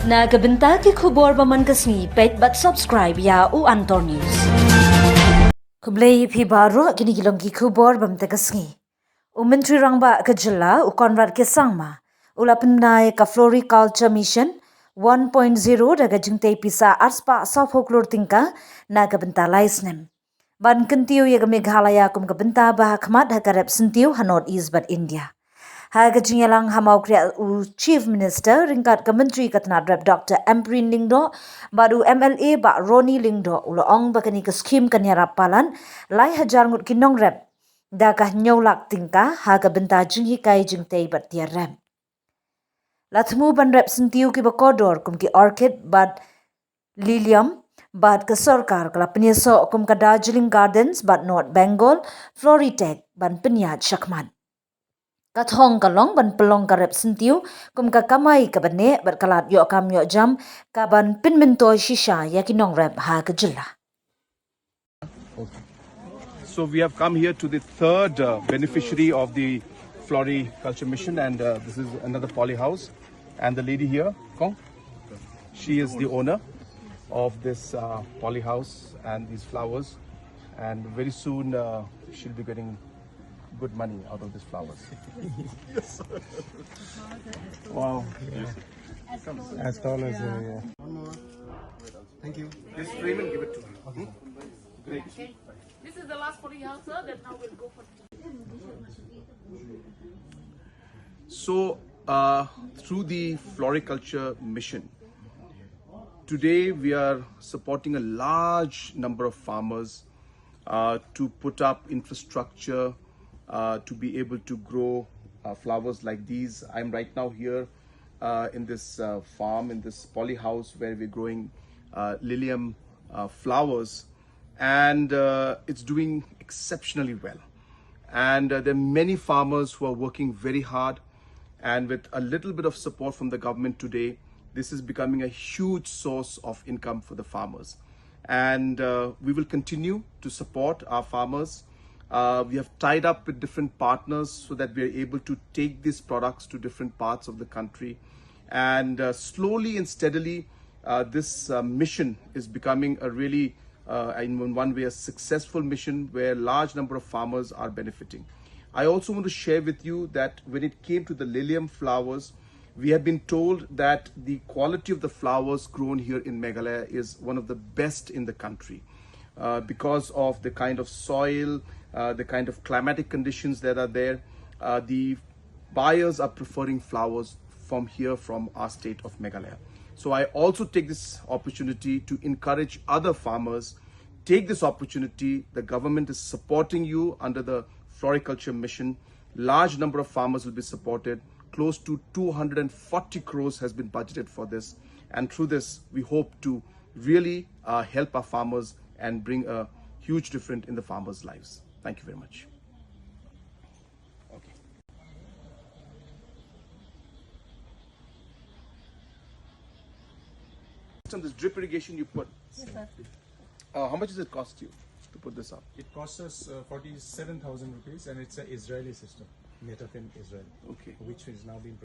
Nagabenta ki khubor baman kasni pet but subscribe ya u Antor News. Kublai phi baro kini kilong ki khubor bam ta kasni. Menteri Rangba Kejela u Konrad Kesangma ulapnai ka Floriculture Mission 1.0 daga jingtei pisa arspa sa folklore tingka nagabenta laisnem. Ban kentiu ya Meghalaya kum kabenta bah khmat hakarep sentiu hanot East but India. Haga jingalang hamau kria u Chief Minister ringkat ke Menteri Katnat Rep Dr. Amprin Lingdo baru MLA ba Roni Lingdo uloong bakani ke skhim kanyarapalan lai hajar ngut kinong rep dakah nyolak tingka haga benta jinghikai jingtei bat tiar rem. Latmu ban rep sentiu ki bakodor kum ki orchid bat lilium bat ke sarkar kala penyeso kum ka Darjeeling Gardens bat North Bengal Floritech ban penyat syakmat. Kathong kalong ban pelong karep sentiu kum ka kamai ka bane berkalat yo kam yo jam ka ban pinmentoi shisha yakinong rep ha kejela. Okay. So we have come here to the third beneficiary of the Floriculture Mission, and this is another poly house, and the lady here, Kong, she is the owner of this poly house and these flowers, and very soon she'll be getting good money out of these flowers. Yes. Wow. As tall as yeah. One more. Thank you. Just frame and give it to her. Okay. Great. This is the last 40 hours, sir. That now we'll go for. So, through the Floriculture Mission, today we are supporting a large number of farmers to put up infrastructure to be able to grow flowers like these. I'm right now here in this farm, in this poly house where we're growing lilium flowers, and it's doing exceptionally well. And there are many farmers who are working very hard, and with a little bit of support from the government today, this is becoming a huge source of income for the farmers. And we will continue to support our farmers. We have tied up with different partners so that we are able to take these products to different parts of the country. And slowly and steadily, this mission is becoming a really, in one way, a successful mission where a large number of farmers are benefiting. I also want to share with you that when it came to the lilium flowers, we have been told that the quality of the flowers grown here in Meghalaya is one of the best in the country because of the kind of soil, the kind of climatic conditions that are there. The buyers are preferring flowers from here, from our state of Meghalaya. So I also take this opportunity to encourage other farmers. Take this opportunity. The government is supporting you under the Floriculture Mission. Large number of farmers will be supported. Close to 240 crores has been budgeted for this. And through this, we hope to really help our farmers and bring a huge difference in the farmers' lives. Thank you very much. Okay. On this drip irrigation you put. Yes, sir. How much does it cost you to put this up? It costs us 47,000 rupees, and it's an Israeli system, made up in Israel. Okay. Which is now being.